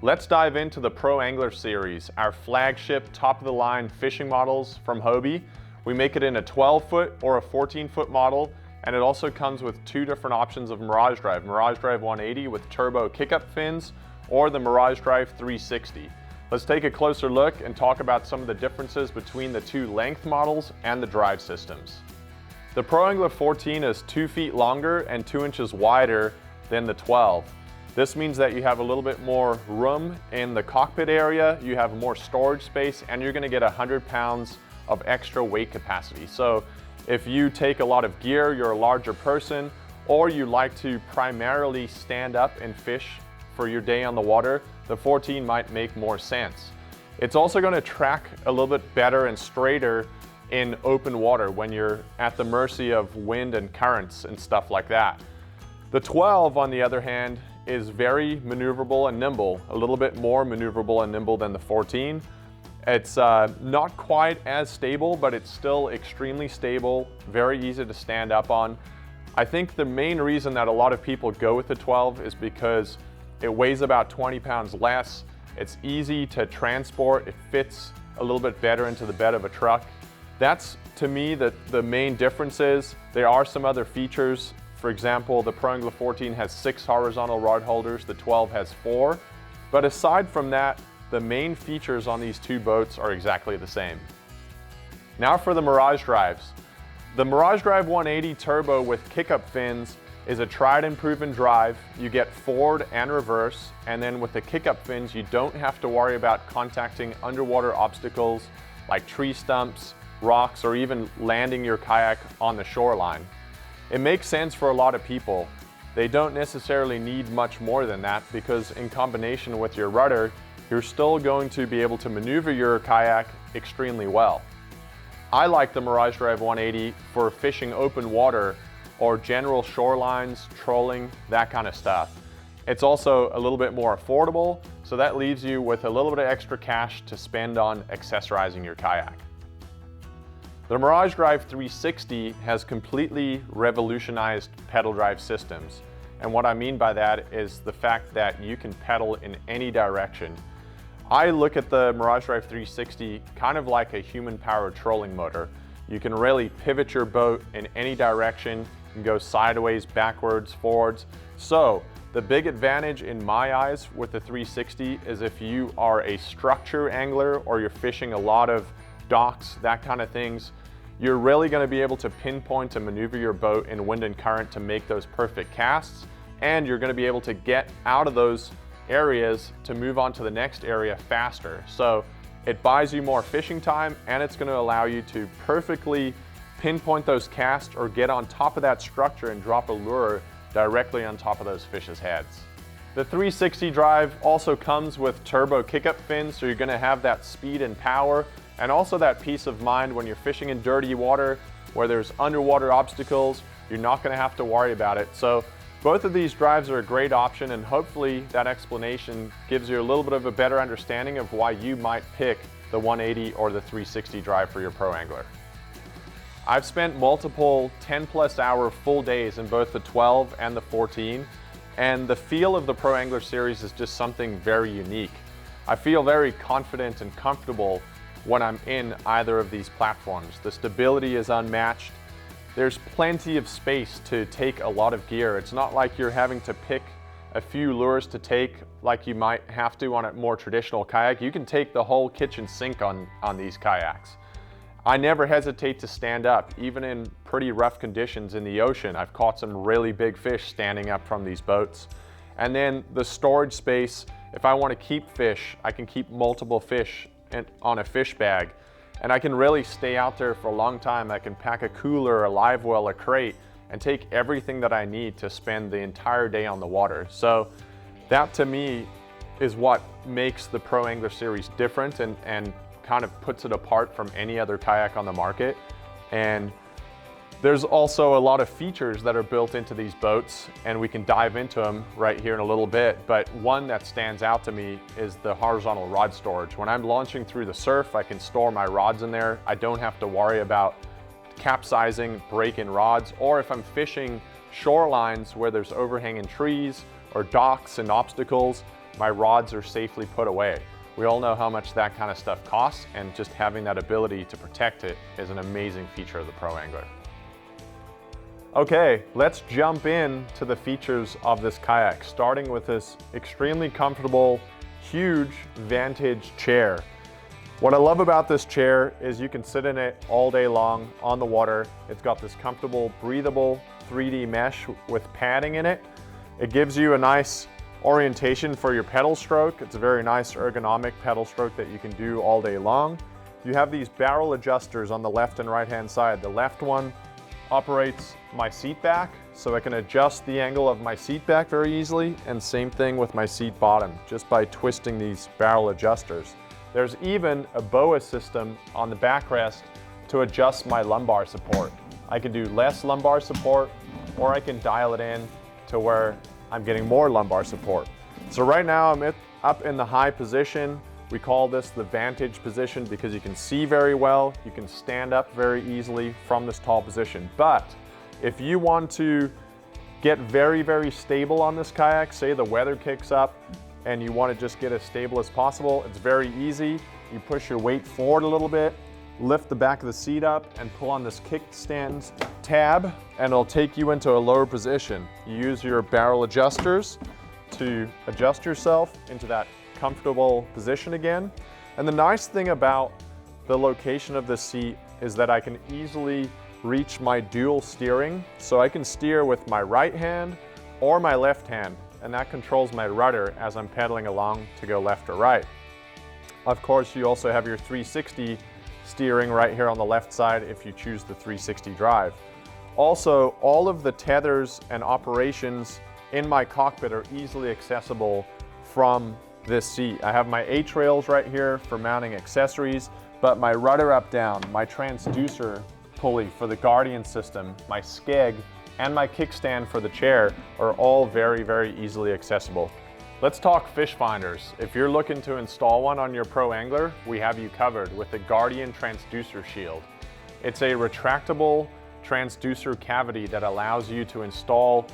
Let's dive into the Pro Angler series, our flagship top-of-the-line fishing models from Hobie. We make it in a 12-foot or a 14-foot model, and it also comes with two different options of Mirage Drive. Mirage Drive 180 with turbo kick-up fins, or the Mirage Drive 360. Let's take a closer look and talk about some of the differences between the two length models and the drive systems. The Pro Angler 14 is 2 feet longer and 2 inches wider than the 12. This means that you have a little bit more room in the cockpit area, you have more storage space, and you're gonna get 100 pounds of extra weight capacity. So if you take a lot of gear, you're a larger person, or you like to primarily stand up and fish for your day on the water, the 14 might make more sense. It's also gonna track a little bit better and straighter in open water when you're at the mercy of wind and currents and stuff like that. The 12, on the other hand, is very maneuverable and nimble, a little bit more maneuverable and nimble than the 14. It's not quite as stable, but it's still extremely stable, very easy to stand up on. I think the main reason that a lot of people go with the 12 is because it weighs about 20 pounds less, it's easy to transport, it fits a little bit better into the bed of a truck. That's, to me, the main difference is. There are some other features. For example, the Pro Angler 14 has 6 horizontal rod holders, the 12 has 4. But aside from that, the main features on these two boats are exactly the same. Now for the Mirage Drives. The Mirage Drive 180 Turbo with kick-up fins is a tried and proven drive. You get forward and reverse, and then with the kick-up fins, you don't have to worry about contacting underwater obstacles like tree stumps, rocks, or even landing your kayak on the shoreline. It makes sense for a lot of people. They don't necessarily need much more than that because in combination with your rudder, you're still going to be able to maneuver your kayak extremely well. I like the Mirage Drive 180 for fishing open water or general shorelines, trolling, that kind of stuff. It's also a little bit more affordable, so that leaves you with a little bit of extra cash to spend on accessorizing your kayak. The Mirage Drive 360 has completely revolutionized pedal drive systems. And what I mean by that is the fact that you can pedal in any direction. I look at the Mirage Drive 360 kind of like a human-powered trolling motor. You can really pivot your boat in any direction, you can go sideways, backwards, forwards. So the big advantage in my eyes with the 360 is if you are a structure angler or you're fishing a lot of docks, that kind of things, you're really going to be able to pinpoint and maneuver your boat in wind and current to make those perfect casts, and you're going to be able to get out of those areas to move on to the next area faster. So it buys you more fishing time, and it's going to allow you to perfectly pinpoint those casts or get on top of that structure and drop a lure directly on top of those fish's heads. The 360 drive also comes with turbo kick-up fins, so you're going to have that speed and power, and also that peace of mind when you're fishing in dirty water where there's underwater obstacles. You're not going to have to worry about it. So both of these drives are a great option, and hopefully that explanation gives you a little bit of a better understanding of why you might pick the 180 or the 360 drive for your pro angler. I've spent multiple 10+ hour full days in both the 12 and the 14, and the feel of the Pro Angler series is just something very unique. I feel very confident and comfortable when I'm in either of these platforms. The stability is unmatched. There's plenty of space to take a lot of gear. It's not like you're having to pick a few lures to take like you might have to on a more traditional kayak. You can take the whole kitchen sink on these kayaks. I never hesitate to stand up, even in pretty rough conditions in the ocean. I've caught some really big fish standing up from these boats. And then the storage space, if I want to keep fish, I can keep multiple fish on a fish bag. And I can really stay out there for a long time. I can pack a cooler, a live well, a crate, and take everything that I need to spend the entire day on the water. So that to me is what makes the Pro Angler series different and kind of puts it apart from any other kayak on the market. And there's also a lot of features that are built into these boats, and we can dive into them right here in a little bit. But one that stands out to me is the horizontal rod storage. When I'm launching through the surf, I can store my rods in there. I don't have to worry about capsizing, breaking rods, or if I'm fishing shorelines where there's overhanging trees or docks and obstacles, my rods are safely put away. We all know how much that kind of stuff costs, and just having that ability to protect it is an amazing feature of the Pro Angler. Okay, let's jump in to the features of this kayak, starting with this extremely comfortable, huge Vantage chair. What I love about this chair is you can sit in it all day long on the water. It's got this comfortable, breathable 3D mesh with padding in it. It gives you a nice orientation for your pedal stroke. It's a very nice ergonomic pedal stroke that you can do all day long. You have these barrel adjusters on the left and right hand side. The left one operates my seat back, so I can adjust the angle of my seat back very easily, and same thing with my seat bottom, just by twisting these barrel adjusters. There's even a BOA system on the backrest to adjust my lumbar support. I can do less lumbar support, or I can dial it in to where I'm getting more lumbar support. So right now I'm up in the high position. We call this the Vantage position because you can see very well. You can stand up very easily from this tall position. But if you want to get very, very stable on this kayak, say the weather kicks up and you want to just get as stable as possible, it's very easy. You push your weight forward a little bit, lift the back of the seat up and pull on this kickstand tab, and it'll take you into a lower position. You use your barrel adjusters to adjust yourself into that comfortable position again. And the nice thing about the location of the seat is that I can easily reach my dual steering. So I can steer with my right hand or my left hand, and that controls my rudder as I'm pedaling along to go left or right. Of course, you also have your 360 steering right here on the left side if you choose the 360 drive. Also, all of the tethers and operations in my cockpit are easily accessible from this seat. I have my H-rails right here for mounting accessories, but my rudder up down, my transducer pulley for the Guardian system, my skeg, and my kickstand for the chair are all very, very easily accessible. Let's talk fish finders. If you're looking to install one on your Pro Angler, we have you covered with the Guardian Transducer Shield. It's a retractable transducer cavity that allows you to install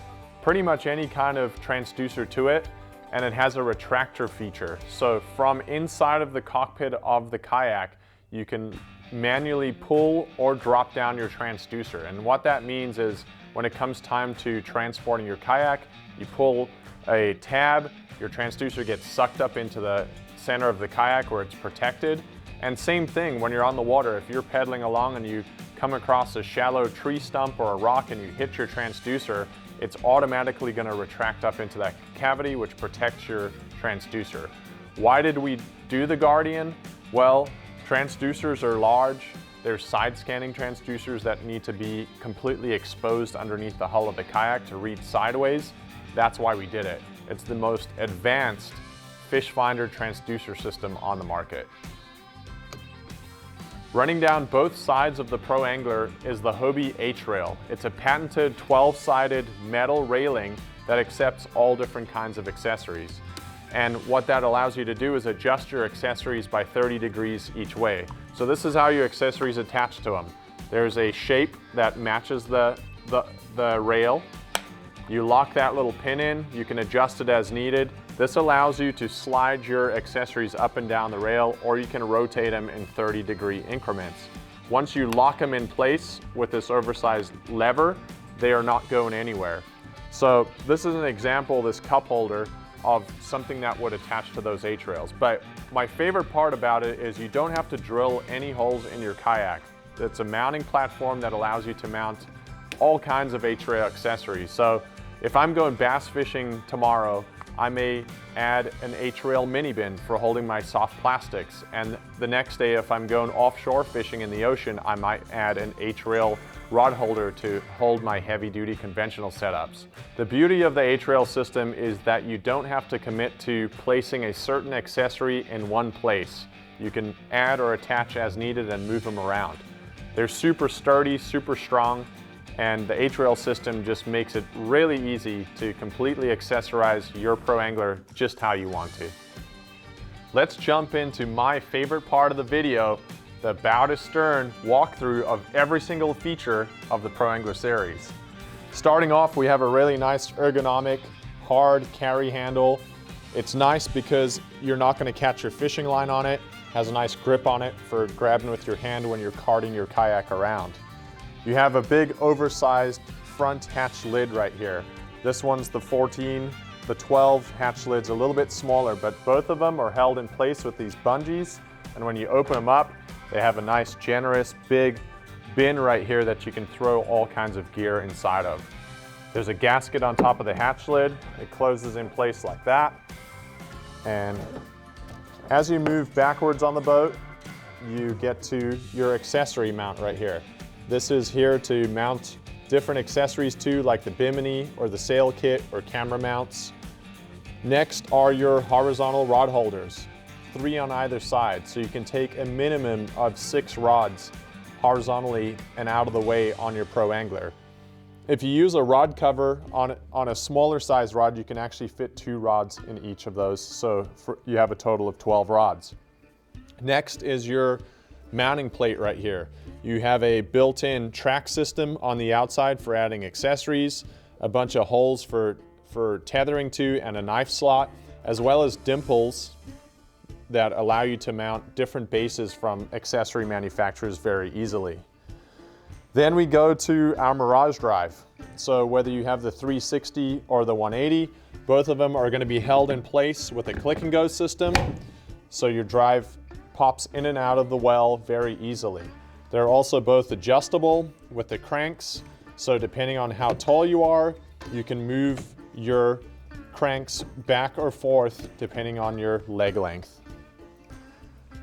pretty much any kind of transducer to it, and it has a retractor feature. So from inside of the cockpit of the kayak, you can manually pull or drop down your transducer. And what that means is when it comes time to transporting your kayak, you pull a tab, your transducer gets sucked up into the center of the kayak where it's protected. And same thing when you're on the water, if you're pedaling along and you come across a shallow tree stump or a rock and you hit your transducer, it's automatically going to retract up into that cavity, which protects your transducer. Why did we do the Guardian? Well, transducers are large. There's side scanning transducers that need to be completely exposed underneath the hull of the kayak to read sideways. That's why we did it. It's the most advanced fish finder transducer system on the market. Running down both sides of the Pro Angler is the Hobie H-rail. It's a patented 12-sided metal railing that accepts all different kinds of accessories. And what that allows you to do is adjust your accessories by 30 degrees each way. So this is how your accessories attach to them. There's a shape that matches the rail. You lock that little pin in, you can adjust it as needed. This allows you to slide your accessories up and down the rail, or you can rotate them in 30-degree increments. Once you lock them in place with this oversized lever, they are not going anywhere. So this is an example, this cup holder, of something that would attach to those H-rails. But my favorite part about it is you don't have to drill any holes in your kayak. It's a mounting platform that allows you to mount all kinds of H-rail accessories. So if I'm going bass fishing tomorrow, I may add an H-rail mini bin for holding my soft plastics. And the next day, if I'm going offshore fishing in the ocean, I might add an H-rail rod holder to hold my heavy-duty conventional setups. The beauty of the H-rail system is that you don't have to commit to placing a certain accessory in one place. You can add or attach as needed and move them around. They're super sturdy, super strong, and the H-rail system just makes it really easy to completely accessorize your Pro Angler just how you want to. Let's jump into my favorite part of the video, the bow to stern walkthrough of every single feature of the Pro Angler series. Starting off, we have a really nice ergonomic, hard carry handle. It's nice because you're not going to catch your fishing line on it. Has a nice grip on it for grabbing with your hand when you're carting your kayak around. You have a big oversized front hatch lid right here. This one's the 14, the 12 hatch lid's a little bit smaller, but both of them are held in place with these bungees. And when you open them up, they have a nice, generous, big bin right here that you can throw all kinds of gear inside of. There's a gasket on top of the hatch lid. It closes in place like that. And as you move backwards on the boat, you get to your accessory mount right here. This is here to mount different accessories to, like the bimini or the sail kit or camera mounts. Next are your horizontal rod holders, 3 on either side, so you can take a minimum of 6 rods horizontally and out of the way on your Pro Angler. If you use a rod cover on a smaller size rod, you can actually fit 2 rods in each of those, so you have a total of 12 rods. Next is your mounting plate right here. You have a built-in track system on the outside for adding accessories, a bunch of holes for tethering to, and a knife slot, as well as dimples that allow you to mount different bases from accessory manufacturers very easily. Then we go to our Mirage Drive. So whether you have the 360 or the 180, both of them are going to be held in place with a click and go system, so your drive pops in and out of the well very easily. They're also both adjustable with the cranks, so depending on how tall you are, you can move your cranks back or forth depending on your leg length.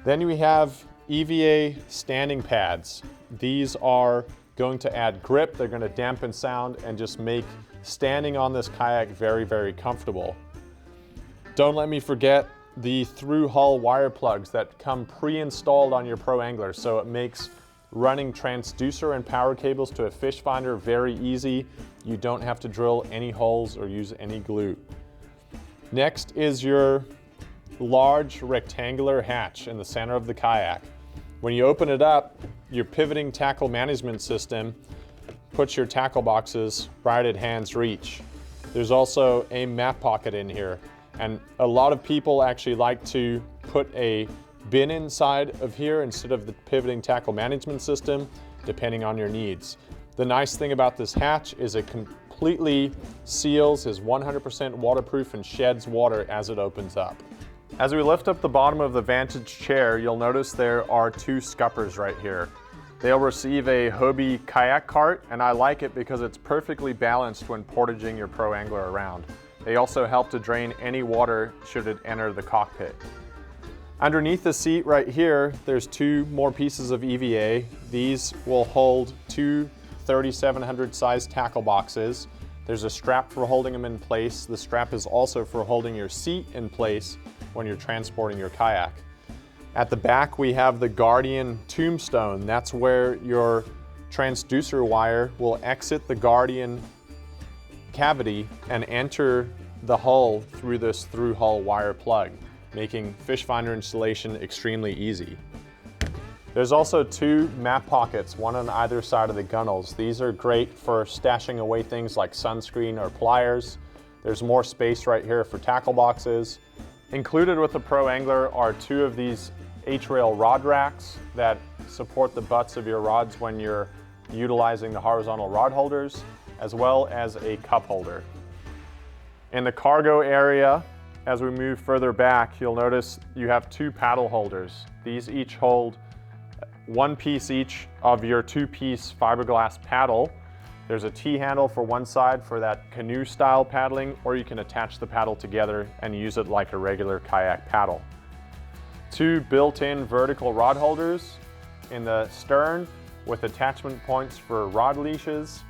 Then we have EVA standing pads. These are going to add grip, they're going to dampen sound and just make standing on this kayak very, very comfortable. Don't let me forget the through hull wire plugs that come pre-installed on your Pro Angler, so it makes running transducer and power cables to a fish finder very easy. You don't have to drill any holes or use any glue. Next is your large rectangular hatch in the center of the kayak. When you open it up, your pivoting tackle management system puts your tackle boxes right at hand's reach. There's also a map pocket in here, and a lot of people actually like to put a bin inside of here instead of the pivoting tackle management system, depending on your needs. The nice thing about this hatch is it completely seals, is 100% waterproof, and sheds water as it opens up. As we lift up the bottom of the Vantage chair, you'll notice there are 2 scuppers right here. They'll receive a Hobie kayak cart, and I like it because it's perfectly balanced when portaging your Pro Angler around. They also help to drain any water should it enter the cockpit. Underneath the seat right here, there's 2 more pieces of EVA. These will hold 2 3700 size tackle boxes. There's a strap for holding them in place. The strap is also for holding your seat in place when you're transporting your kayak. At the back, we have the Guardian tombstone. That's where your transducer wire will exit the Guardian cavity and enter the hull through this through hull wire plug, making fish finder installation extremely easy. There's also 2 map pockets, one on either side of the gunnels. These are great for stashing away things like sunscreen or pliers. There's more space right here for tackle boxes. Included with the Pro Angler are 2 of these H-rail rod racks that support the butts of your rods when you're utilizing the horizontal rod holders, as well as a cup holder. In the cargo area, as we move further back, you'll notice you have 2 paddle holders. These each hold 1 piece each of your 2-piece fiberglass paddle. There's a T-handle for one side for that canoe style paddling, or you can attach the paddle together and use it like a regular kayak paddle. 2 built-in vertical rod holders in the stern with attachment points for rod leashes.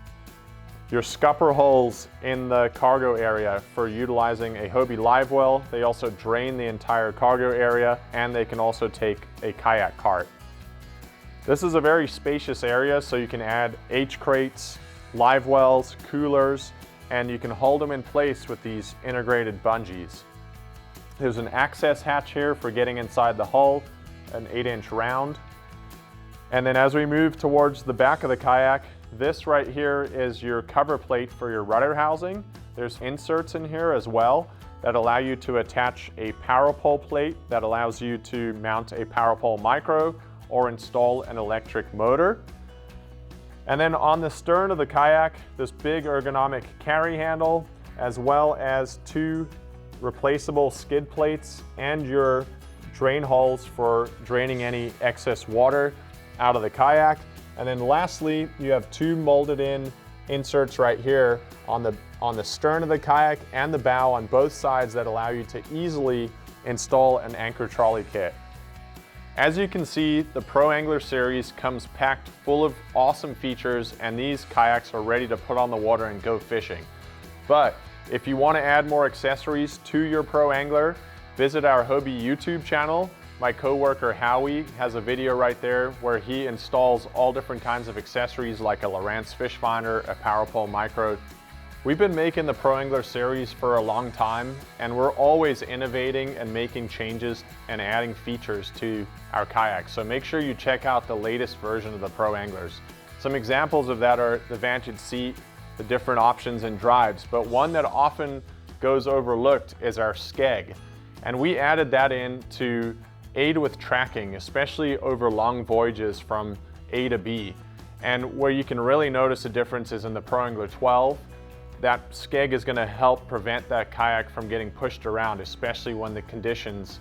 Your scupper holes in the cargo area for utilizing a Hobie live well. They also drain the entire cargo area, and they can also take a kayak cart. This is a very spacious area, so you can add H-crates, live wells, coolers, and you can hold them in place with these integrated bungees. There's an access hatch here for getting inside the hull, an 8-inch round. And then as we move towards the back of the kayak, this right here is your cover plate for your rudder housing. There's inserts in here as well. that allow you to attach a power pole plate that allows you to mount a power pole micro or install an electric motor. And then on the stern of the kayak, this big ergonomic carry handle, as well as 2 replaceable skid plates and your drain holes for draining any excess water out of the kayak. And then lastly, you have 2 molded in inserts right here on the stern of the kayak and the bow on both sides that allow you to easily install an anchor trolley kit. As you can see, the Pro Angler series comes packed full of awesome features, and these kayaks are ready to put on the water and go fishing. But if you want to add more accessories to your Pro Angler, visit our Hobie YouTube channel. My coworker Howie has a video right there where he installs all different kinds of accessories like a Lowrance fish finder, a power pole micro. We've been making the Pro Angler series for a long time, and we're always innovating and making changes and adding features to our kayaks. So make sure you check out the latest version of the Pro Anglers. Some examples of that are the Vantage seat, the different options and drives, but one that often goes overlooked is our skeg. And we added that in to aid with tracking, especially over long voyages from A to B. And where you can really notice a difference is in the Pro Angler 12. That skeg is going to help prevent that kayak from getting pushed around, especially when the conditions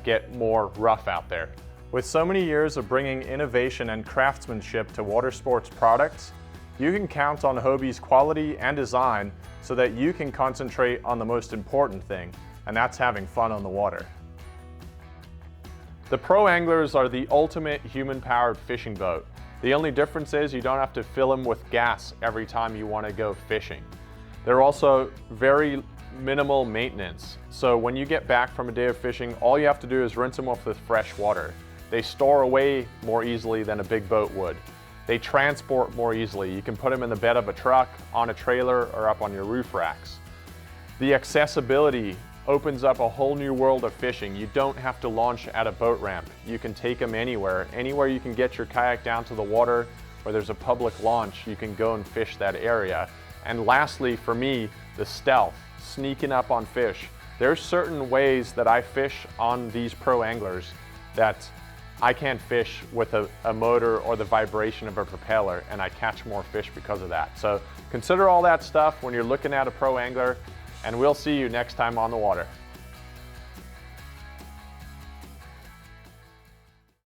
get more rough out there. With so many years of bringing innovation and craftsmanship to water sports products, you can count on Hobie's quality and design so that you can concentrate on the most important thing, and that's having fun on the water. The Pro Anglers are the ultimate human-powered fishing boat. The only difference is you don't have to fill them with gas every time you want to go fishing. They're also very minimal maintenance. So when you get back from a day of fishing, all you have to do is rinse them off with fresh water. They store away more easily than a big boat would. They transport more easily. You can put them in the bed of a truck, on a trailer, or up on your roof racks. The accessibility opens up a whole new world of fishing. You don't have to launch at a boat ramp. You can take them anywhere. Anywhere you can get your kayak down to the water where there's a public launch, you can go and fish that area. And lastly, for me, the stealth, sneaking up on fish. There's certain ways that I fish on these Pro Anglers that I can't fish with a motor or the vibration of a propeller, and I catch more fish because of that. So consider all that stuff when you're looking at a Pro Angler, and we'll see you next time on the water.